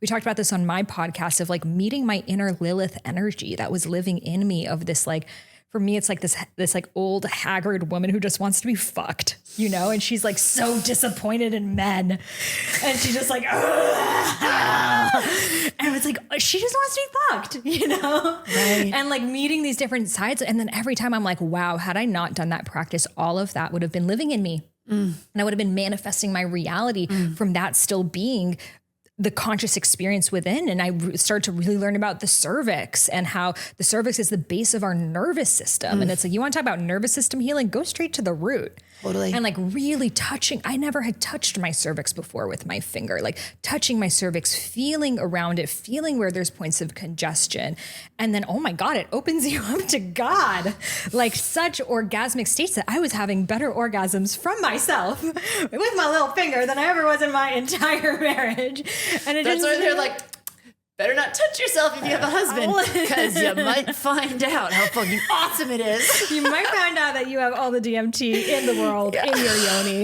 we talked about this on my podcast of like meeting my inner Lilith energy that was living in me of this, like, for me, it's like this like old haggard woman who just wants to be fucked, you know? And she's like so disappointed in men. And she's just like, and it's like, she just wants to be fucked, you know? Right. And like meeting these different sides. And then every time I'm like, wow, had I not done that practice, all of that would have been living in me. And I would have been manifesting my reality from that still being the conscious experience within. And I started to really learn about the cervix and how the cervix is the base of our nervous system. And it's like, you want to talk about nervous system healing, go straight to the root. Totally. And like really touching, I never had touched my cervix before with my finger, like touching my cervix, feeling around it, feeling where there's points of congestion. And then, oh my God, it opens you up to God, like such orgasmic states that I was having better orgasms from myself with my little finger than I ever was in my entire marriage. And That's why they're like, better not touch yourself if you have a husband, because you might find out how fucking awesome it is. You might find out that you have all the DMT in the world in your yoni.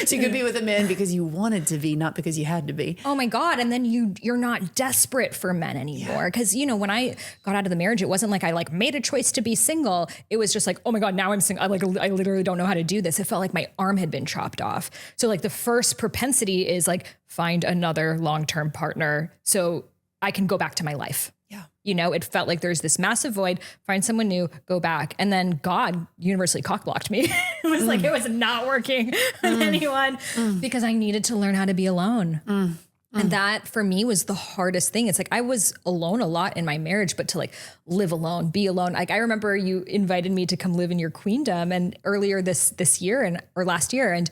So you could be with a man because you wanted to be, not because you had to be. Oh my God. And then you're not desperate for men anymore. Because, you know, when I got out of the marriage, it wasn't like I like made a choice to be single. It was just like, oh my God, now I'm single. I literally don't know how to do this. It felt like my arm had been chopped off. So like the first propensity is like, find another long-term partner so I can go back to my life. Yeah. You know, it felt like there's this massive void, find someone new, go back. And then God universally cock-blocked me. It was like, it was not working with anyone because I needed to learn how to be alone. And that for me was the hardest thing. It's like, I was alone a lot in my marriage, but to like live alone, be alone. Like I remember you invited me to come live in your queendom and earlier this year or last year. And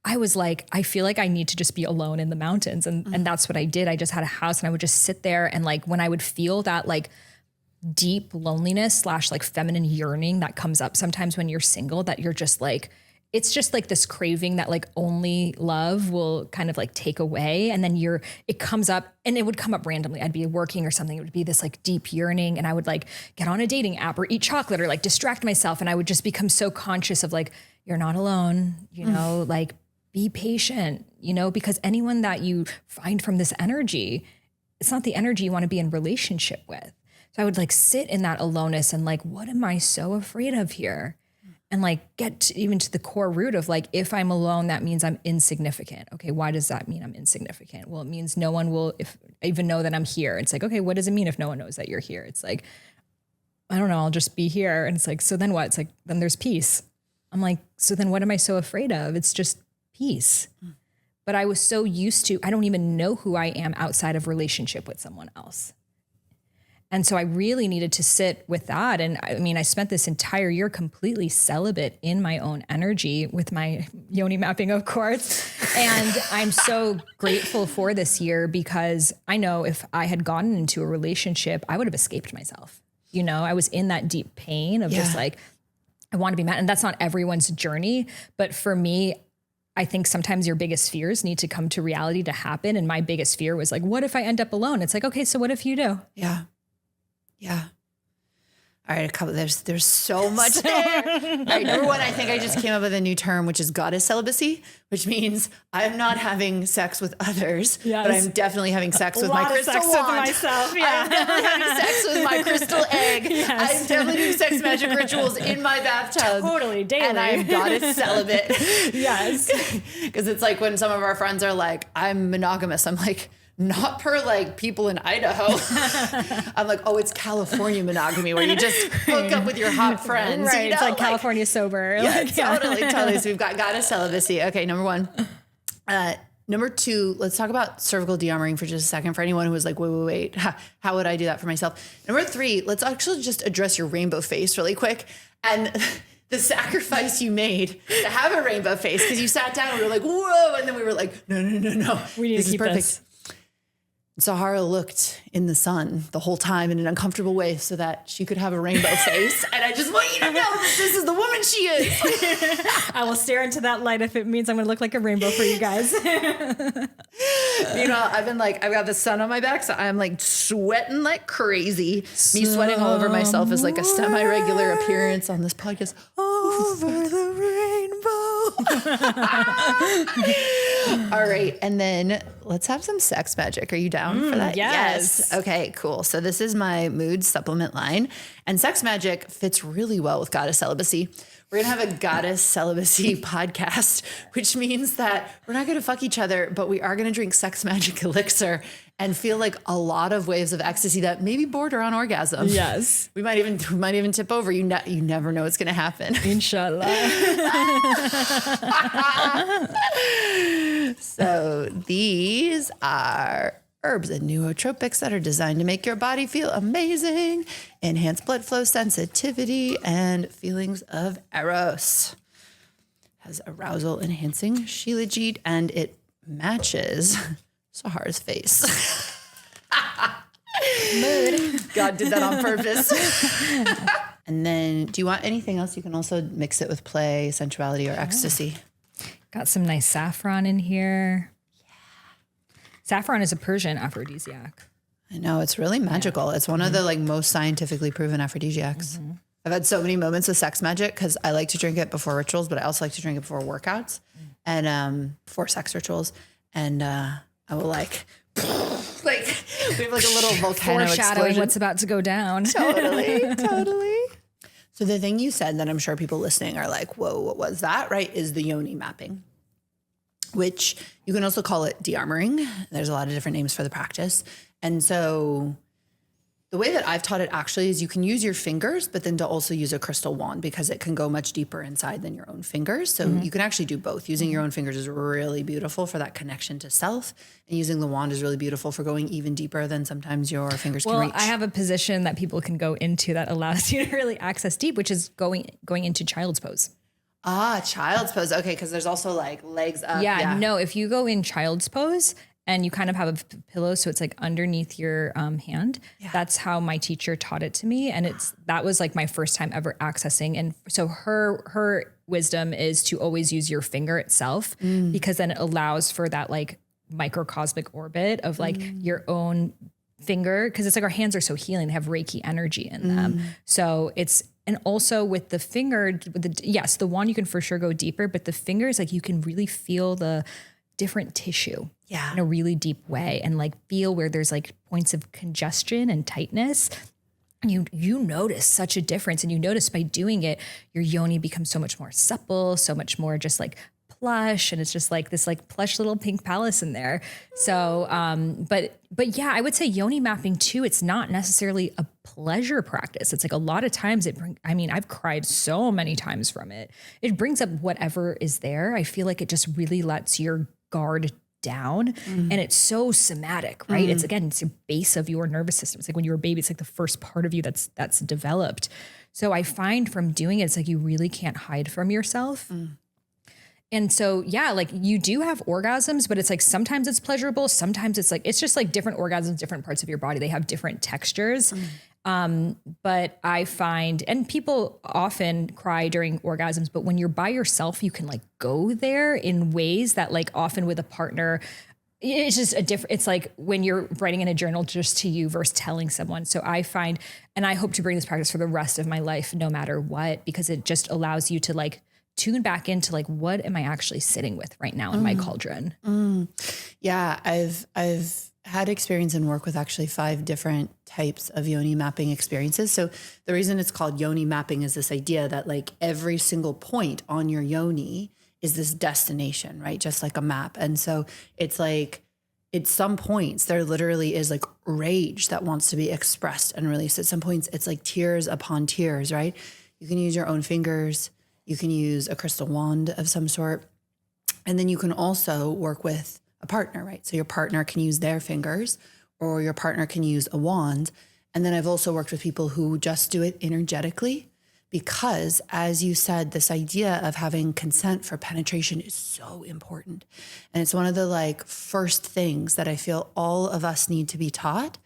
I was like, I feel like I need to just be alone in the mountains. And that's what I did. I just had a house and I would just sit there. And like, when I would feel that like deep loneliness / like feminine yearning that comes up sometimes when you're single, that you're just like, it's just like this craving that like only love will kind of like take away. And then it comes up and it would come up randomly. I'd be working or something. It would be this like deep yearning. And I would like get on a dating app or eat chocolate or like distract myself. And I would just become so conscious of like, you're not alone, you know, like, be patient, you know, because anyone that you find from this energy, it's not the energy you want to be in relationship with. So I would like sit in that aloneness and like, what am I so afraid of here? And like even to the core root of like, if I'm alone, that means I'm insignificant. Okay, why does that mean I'm insignificant? Well, it means no one will even know that I'm here. It's like, okay, what does it mean if no one knows that you're here? It's like, I don't know, I'll just be here. And it's like, so then what? It's like, then there's peace. I'm like, so then what am I so afraid of? It's just peace. But I was so used to, I don't even know who I am outside of relationship with someone else. And so I really needed to sit with that. And I mean, I spent this entire year completely celibate in my own energy with my Yoni mapping, of course. And I'm so grateful for this year because I know if I had gotten into a relationship, I would have escaped myself. You know, I was in that deep pain of just like, I want to be met. And that's not everyone's journey. But for me, I think sometimes your biggest fears need to come to reality to happen. And my biggest fear was like, what if I end up alone? It's like, okay, so what if you do? Yeah. Yeah. All right, there's so much there. All right, number one, I think I just came up with a new term, which is goddess celibacy, which means I'm not having sex with others, but I'm definitely having sex with my crystal wand. With myself, yeah. I'm definitely having sex with my crystal egg. Yes. I'm definitely doing sex magic rituals in my bathtub. Totally, daily. And I'm goddess celibate. Yes. Because it's like when some of our friends are like, I'm monogamous. I'm like, not per like people in Idaho. I'm like, oh, it's California monogamy where you just hook up with your hot friends. Right. You know? It's like California sober. Yeah, totally. So we've got goddess celibacy. Okay, number one. Number two, let's talk about cervical de-armoring for just a second for anyone who was like, wait. How would I do that for myself? Number three, let's actually just address your rainbow face really quick. And the sacrifice you made to have a rainbow face, because you sat down and we were like, whoa. And then we were like, no. We need to keep this. Zahara looked in the sun the whole time in an uncomfortable way so that she could have a rainbow face. And I just want you to know that this is the woman she is. I will stare into that light if it means I'm going to look like a rainbow for you guys. You know, I've got the sun on my back, so I'm like sweating like crazy. Me sweating all over myself is like a semi-regular appearance on this podcast. Over the rainbow. All right. And then let's have some sex magic. Are you down for that? Yes. Okay, cool. So this is my mood supplement line, and sex magic fits really well with goddess celibacy. We're going to have a goddess celibacy podcast, which means that we're not going to fuck each other, but we are going to drink sex magic elixir and feel like a lot of waves of ecstasy that maybe border on orgasm. Yes. We might even tip over. You never know what's going to happen. Inshallah. So these are herbs and nootropics that are designed to make your body feel amazing, enhance blood flow sensitivity, and feelings of eros. Has arousal enhancing shilajit, and it matches Sahar's face. Mood. God did that on purpose. And then do you want anything else? You can also mix it with play, sensuality, or ecstasy. Got some nice saffron in here. Saffron is a Persian aphrodisiac. I know, it's really magical. It's one of the like most scientifically proven aphrodisiacs. I've had so many moments with sex magic because I like to drink it before rituals, but I also like to drink it before workouts and before sex rituals. And I will like we have like a little volcano Foreshadowing explosion. what's about to go down. Totally. So the thing you said that I'm sure people listening are like, whoa, what was that? Right? Is the Yoni mapping, which you can also call it de-armoring. There's a lot of different names for the practice. And so the way that I've taught it actually is you can use your fingers, but then to also use a crystal wand because it can go much deeper inside than your own fingers. So you can actually do both. Using your own fingers is really beautiful for that connection to self. And using the wand is really beautiful for going even deeper than sometimes your fingers can reach. I have a position that people can go into that allows you to really access deep, which is going into child's pose. Ah, child's pose. Okay, because there's also like legs up. Yeah, no, if you go in child's pose and you kind of have a pillow, so it's like underneath your hand. That's how my teacher taught it to me. And that was like my first time ever accessing. And so her wisdom is to always use your finger itself because then it allows for that like microcosmic orbit of like your own finger. Cause it's like our hands are so healing. They have Reiki energy in them. So and also with the finger, yes, the wand, you can for sure go deeper, but the fingers, like you can really feel the different tissue in a really deep way and like feel where there's like points of congestion and tightness. And you notice such a difference. And you notice by doing it, your yoni becomes so much more supple, so much more just like plush. And it's just like this like plush little pink palace in there. So, but yeah, I would say yoni mapping too, it's not necessarily a pleasure practice. It's like a lot of times I've cried so many times from it. It brings up whatever is there. I feel like it just really lets your guard down and it's so somatic, right? It's the base of your nervous system. It's like when you're a baby, it's like the first part of you that's developed. So I find from doing it, it's like you really can't hide from yourself. And so, yeah, like you do have orgasms, but it's like sometimes it's pleasurable. Sometimes it's like, it's just like different orgasms, different parts of your body. They have different textures. But I find, and people often cry during orgasms, but when you're by yourself, you can like go there in ways that like often with a partner, it's just it's like when you're writing in a journal just to you versus telling someone. So I find, and I hope to bring this practice for the rest of my life, no matter what, because it just allows you to like tune back into like, what am I actually sitting with right now in my cauldron? Yeah, I've had experience and work with actually 5 different types of yoni mapping experiences. So the reason it's called yoni mapping is this idea that like every single point on your yoni is this destination, right? Just like a map. And so it's like, at some points there literally is like rage that wants to be expressed and released. At some points it's like tears upon tears, right? You can use your own fingers. You can use a crystal wand of some sort. And then you can also work with a partner, right? So your partner can use their fingers or your partner can use a wand. And then I've also worked with people who just do it energetically because, as you said, this idea of having consent for penetration is so important. And it's one of the like first things that I feel all of us need to be taught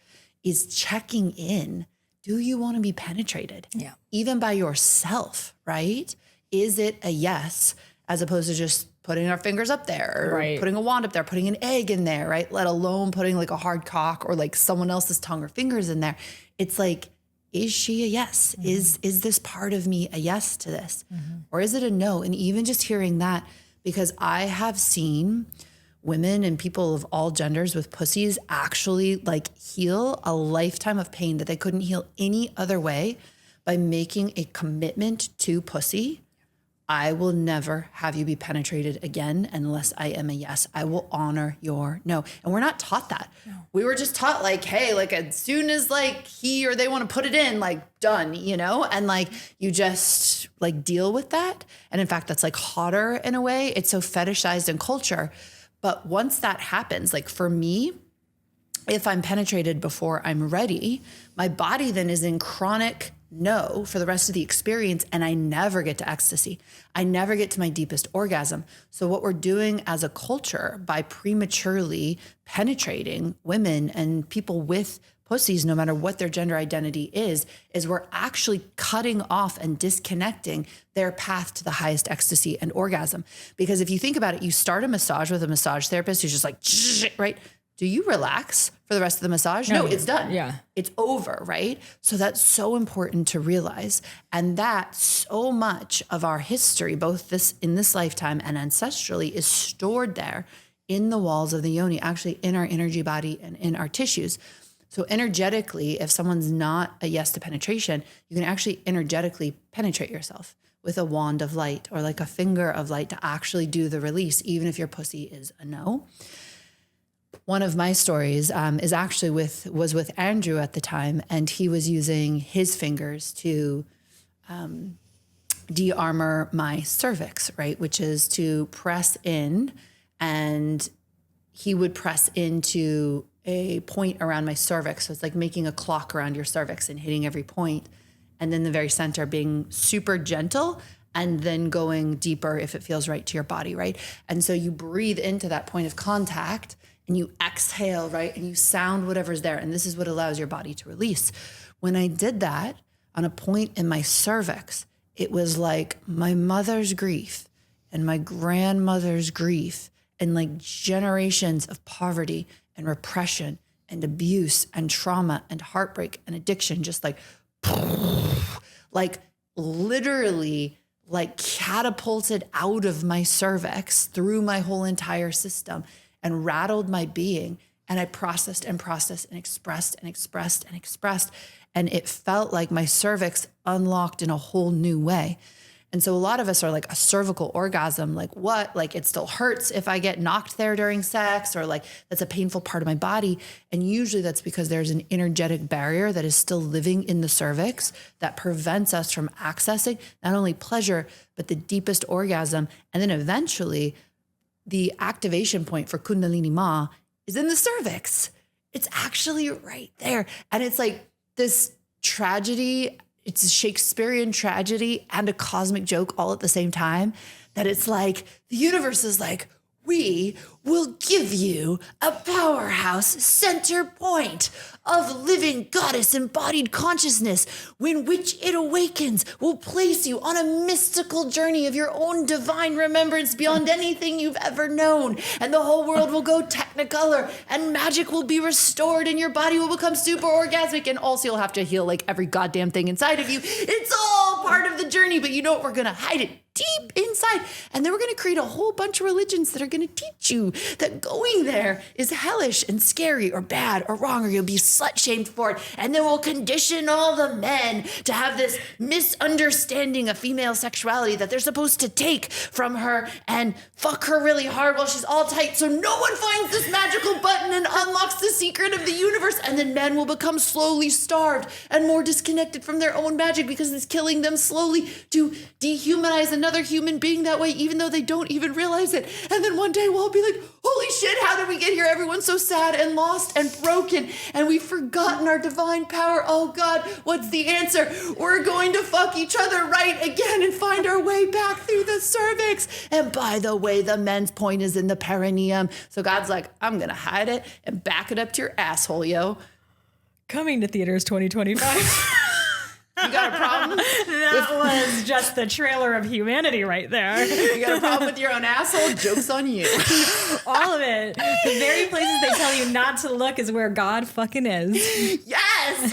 is checking in. Do you want to be penetrated? Yeah. Even by yourself, right? Is it a yes, as opposed to just putting our fingers up there, or putting a wand up there, putting an egg in there, right? Let alone putting like a hard cock or like someone else's tongue or fingers in there. It's like, is she a yes? Is this part of me a yes to this? Or is it a no? And even just hearing that, because I have seen women and people of all genders with pussies actually like heal a lifetime of pain that they couldn't heal any other way by making a commitment to pussy. I will never have you be penetrated again unless I am a yes. I will honor your no. And we're not taught that. No. We were just taught like, hey, like as soon as like he or they want to put it in, like done, you know? And like you just like deal with that. And in fact, that's like hotter in a way. It's so fetishized in culture. But once that happens, like for me, if I'm penetrated before I'm ready, my body then is in chronic no for the rest of the experience, and I never get to ecstasy. I never get to my deepest orgasm. So what we're doing as a culture by prematurely penetrating women and people with pussies, no matter what their gender identity is we're actually cutting off and disconnecting their path to the highest ecstasy and orgasm. Because if you think about it, you start a massage with a massage therapist who's just like, right? Do you relax for the rest of the massage? No, it's done. Yeah. It's over, right? So that's so important to realize. And that so much of our history, both this in this lifetime and ancestrally, is stored there in the walls of the yoni, actually in our energy body and in our tissues. So energetically, if someone's not a yes to penetration, you can actually energetically penetrate yourself with a wand of light or like a finger of light to actually do the release, even if your pussy is a no. One of my stories is actually was with Andrew at the time, and he was using his fingers to de-armor my cervix, right? Which is to press in, and he would press into a point around my cervix. So it's like making a clock around your cervix and hitting every point. And then the very center being super gentle and then going deeper if it feels right to your body, right? And so you breathe into that point of contact and you exhale, right? And you sound whatever's there. And this is what allows your body to release. When I did that on a point in my cervix, it was like my mother's grief and my grandmother's grief and like generations of poverty and repression and abuse and trauma and heartbreak and addiction, just like literally like catapulted out of my cervix through my whole entire system and rattled my being. And I processed and processed and expressed and expressed and expressed. And it felt like my cervix unlocked in a whole new way. And so a lot of us are like a cervical orgasm, like what? Like it still hurts if I get knocked there during sex, or like that's a painful part of my body. And usually that's because there's an energetic barrier that is still living in the cervix that prevents us from accessing not only pleasure, but the deepest orgasm. And then eventually the activation point for Kundalini Ma is in the cervix. It's actually right there. And it's like this tragedy. It's a Shakespearean tragedy and a cosmic joke all at the same time, that it's like the universe is like, we will give you a powerhouse center point of living goddess embodied consciousness, when which it awakens will place you on a mystical journey of your own divine remembrance beyond anything you've ever known. And the whole world will go technicolor and magic will be restored and your body will become super orgasmic. And also you'll have to heal like every goddamn thing inside of you. It's all part of the journey, but you know what? We're going to hide it deep inside. And then we're going to create a whole bunch of religions that are going to teach you that going there is hellish and scary or bad or wrong, or you'll be slut shamed for it. And then we'll condition all the men to have this misunderstanding of female sexuality that they're supposed to take from her and fuck her really hard while she's all tight. So no one finds this magical button and unlocks the secret of the universe. And then men will become slowly starved and more disconnected from their own magic because it's killing them slowly to dehumanize another human being that way, even though they don't even realize it. And then one day we'll all be like, holy shit, how did we get here? Everyone's so sad and lost and broken, and we've forgotten our divine power. Oh God, what's the answer? We're going to fuck each other right again and find our way back through the cervix. And by the way, the men's point is in the perineum. So God's like, I'm gonna hide it and back it up to your asshole, yo. Coming to theaters 2025. You got a problem? That was just the trailer of humanity right there. You got a problem with your own asshole? Joke's on you. All of it. The very places they tell you not to look is where God fucking is. Yes!